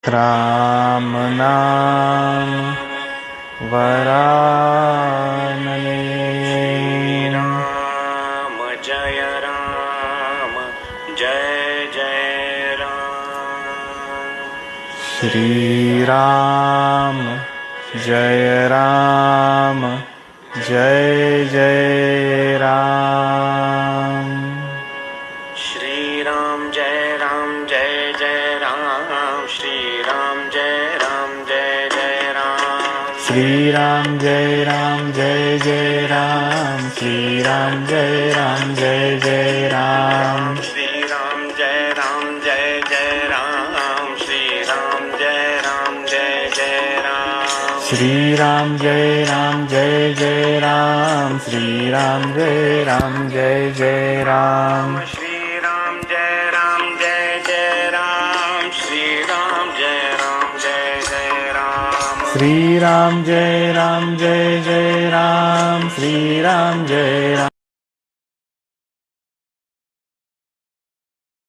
राम नाम वरानने। राम जय राम जय जय राम। श्री राम जय राम जय जय राम। श्री राम जय राम जय जय राम। श्री राम जय राम जय जय राम। श्री राम जय राम जय जय राम। श्री राम जय राम जय जय राम। श्री राम जय राम जय जय राम। श्री राम जय राम जय जय राम। श्री राम जय राम जय जय राम। श्री राम जय राम जय जय राम। श्री राम जय राम जय जय राम। श्री राम जय राम जय जय राम। श्री राम जय राम जय जय राम। श्री राम जय राम